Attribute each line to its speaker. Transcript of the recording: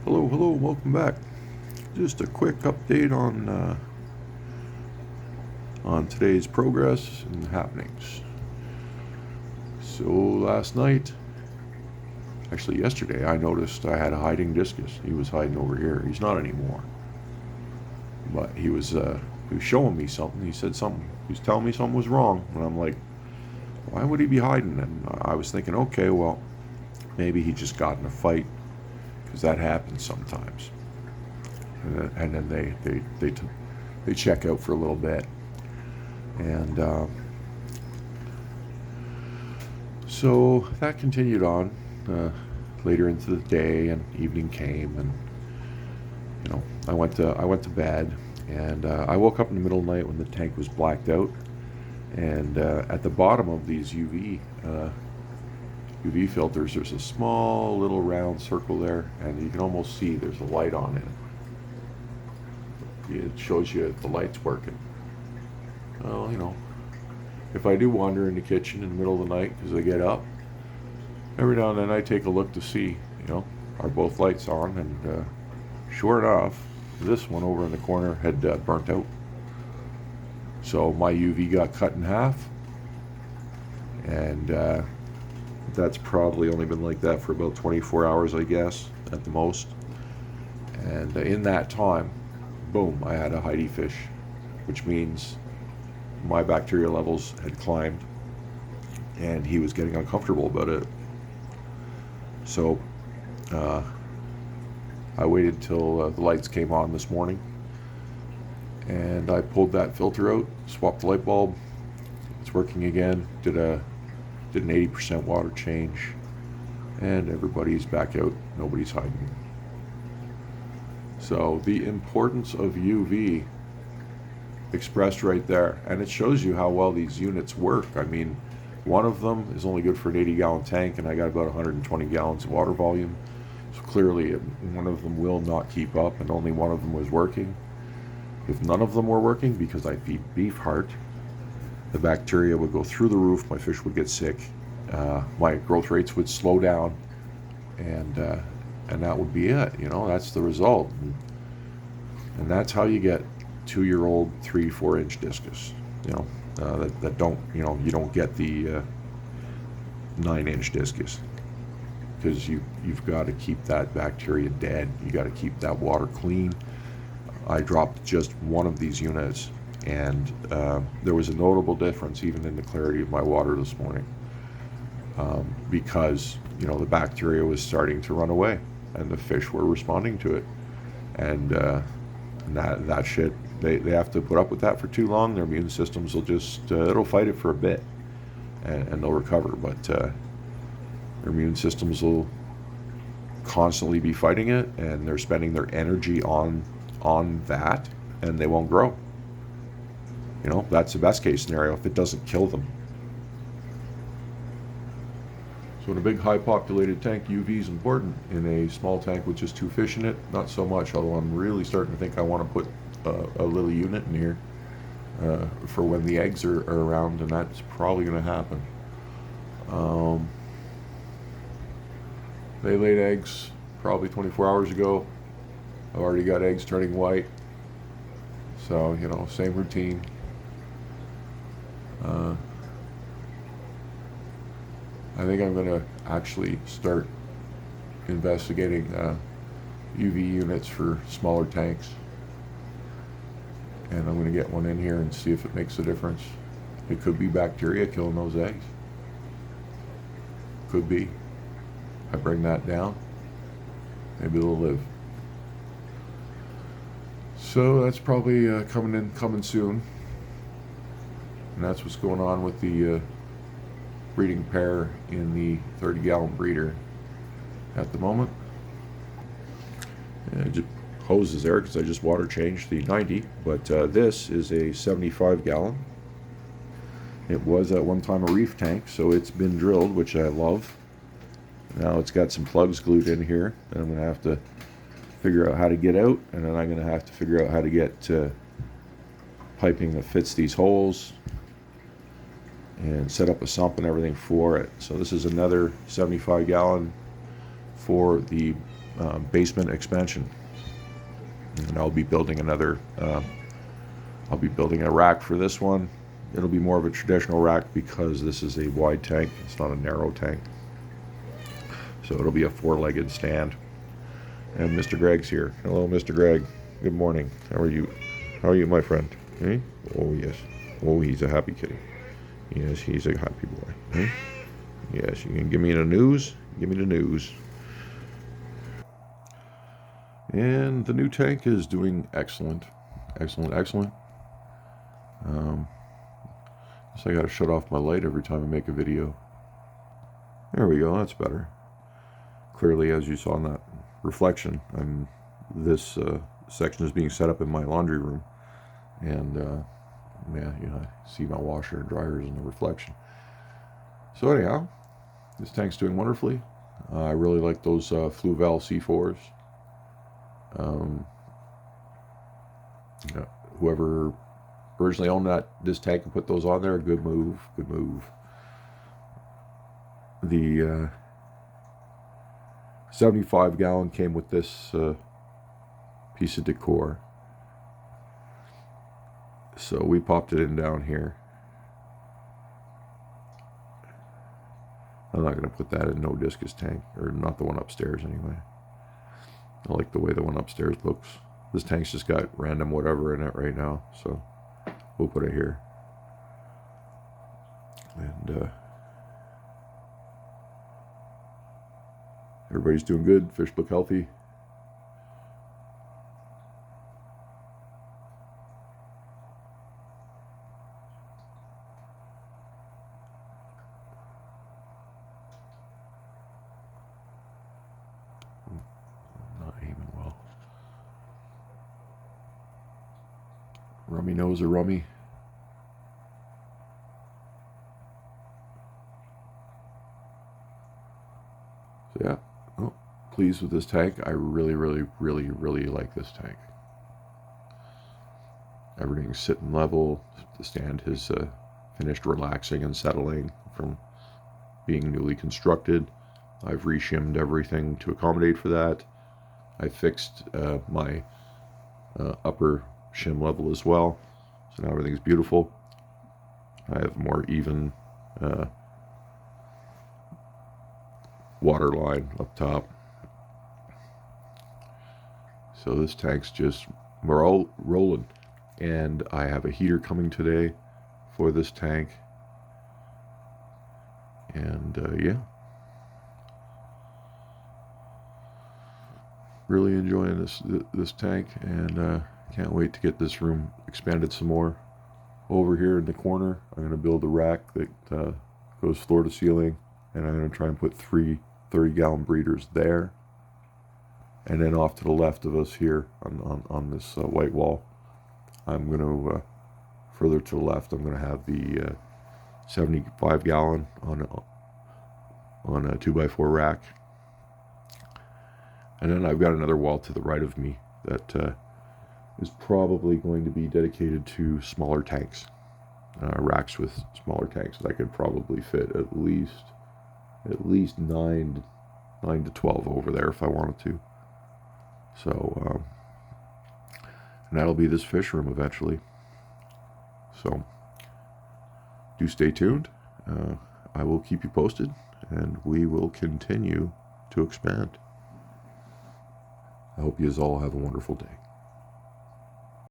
Speaker 1: Hello, welcome back. Just a quick update on today's progress and happenings. So last night, actually yesterday, I noticed I had a hiding discus. He was hiding over here. He's not anymore, but he was showing me something. He said something. He was telling me something was wrong, and I'm like, why would he be hiding? And I was thinking, okay, well, maybe he just got in a fight, because that happens sometimes. And then they check out for a little bit, and so that continued on later into the day, and evening came, and I went to bed, and I woke up in the middle of the night when the tank was blacked out, and at the bottom of these UV filters, there's a small little round circle there, and you can almost see there's a light on it. It shows you if the light's working. Well, if I do wander in the kitchen in the middle of the night because I get up, every now and then I take a look to see, are both lights on? And sure enough, this one over in the corner had burnt out. So my UV got cut in half, and that's probably only been like that for about 24 hours, I guess, at the most. And in that time, boom, I had a Heidi fish, which means my bacteria levels had climbed, and he was getting uncomfortable about it. So I waited till the lights came on this morning, and I pulled that filter out, swapped the light bulb. It's working again. Did an 80% water change, and everybody's back out. Nobody's hiding. So the importance of UV expressed right there, and it shows you how well these units work. I mean, one of them is only good for an 80-gallon tank, and I got about 120 gallons of water volume. So clearly one of them will not keep up, and only one of them was working. If none of them were working, because I feed beef heart, the bacteria would go through the roof, my fish would get sick, my growth rates would slow down, and that would be it. That's the result. And that's how you get 2-year-old 3-4 inch discus. That don't, you don't get the 9-inch discus, because you've got to keep that bacteria dead. You got to keep that water clean. I dropped just one of these units, and there was a notable difference even in the clarity of my water this morning, because the bacteria was starting to run away, and the fish were responding to it, and that shit, they have to put up with that for too long. Their immune systems will just it'll fight it for a bit, and they'll recover, but their immune systems will constantly be fighting it, and they're spending their energy on that, and they won't grow. That's the best case scenario if it doesn't kill them. So in a big high populated tank, UV is important. In a small tank with just 2 fish in it, not so much, although I'm really starting to think I want to put a little unit in here for when the eggs are around, and that's probably going to happen. They laid eggs probably 24 hours ago. I've already got eggs turning white, so same routine. I think I'm going to actually start investigating UV units for smaller tanks, and I'm going to get one in here and see if it makes a difference. It could be bacteria killing those eggs. Could be. I bring that down, maybe they'll live. So that's probably coming soon, and that's what's going on with the breeding pair in the 30-gallon breeder at the moment. And just hoses there because I just water changed the 90, but this is a 75-gallon. It was at one time a reef tank, so it's been drilled, which I love. Now it's got some plugs glued in here that I'm going to have to figure out how to get out, and then I'm going to have to figure out how to get piping that fits these holes and set up a sump and everything for it. So this is another 75-gallon for the basement expansion. And I'll be building another, I'll be building a rack for this one. It'll be more of a traditional rack because this is a wide tank. It's not a narrow tank. So it'll be a four-legged stand. And Mr. Greg's here. Hello, Mr. Greg. Good morning. How are you? How are you, my friend? Eh? Oh, yes. Oh, he's a happy kitty. Yes, he's a happy boy. Eh? Yes, you can give me the news? Give me the news. And the new tank is doing excellent. Excellent, excellent. So I gotta shut off my light every time I make a video. There we go, that's better. Clearly, as you saw in that reflection, this section is being set up in my laundry room. And, yeah, you know, I see my washer and dryers in the reflection. So anyhow, this tank's doing wonderfully. I really like those Fluval C4s. Whoever originally owned this tank and put those on there, good move, good move. The 75 gallon came with this piece of decor. So we popped it in down here. I'm not going to put that in no discus tank, or not the one upstairs anyway. I like the way the one upstairs looks. This tank's just got random whatever in it right now, so we'll put it here. And everybody's doing good. Fish look healthy. Not aiming well. Rummy knows a rummy. So yeah, oh, pleased with this tank. I really, really, really, really like this tank. Everything's sitting level. The stand has finished relaxing and settling from being newly constructed. I've reshimmed everything to accommodate for that. I fixed my upper shim level as well, so now everything's beautiful. I have more even water line up top. So this tank's just, we're all rolling. And I have a heater coming today for this tank. And yeah, really enjoying this tank, and can't wait to get this room expanded some more. Over here in the corner, I'm going to build a rack that goes floor to ceiling, and I'm going to try and put 3 30-gallon breeders there. And then off to the left of us here on this white wall, I'm going to, further to the left, I'm going to have the 75-gallon on a 2x4 rack. And then I've got another wall to the right of me that is probably going to be dedicated to smaller tanks, racks with smaller tanks that I could probably fit at least 9 to 12 over there if I wanted to. So, and that'll be this fish room eventually. So, do stay tuned. I will keep you posted, and we will continue to expand. I hope you all have a wonderful day.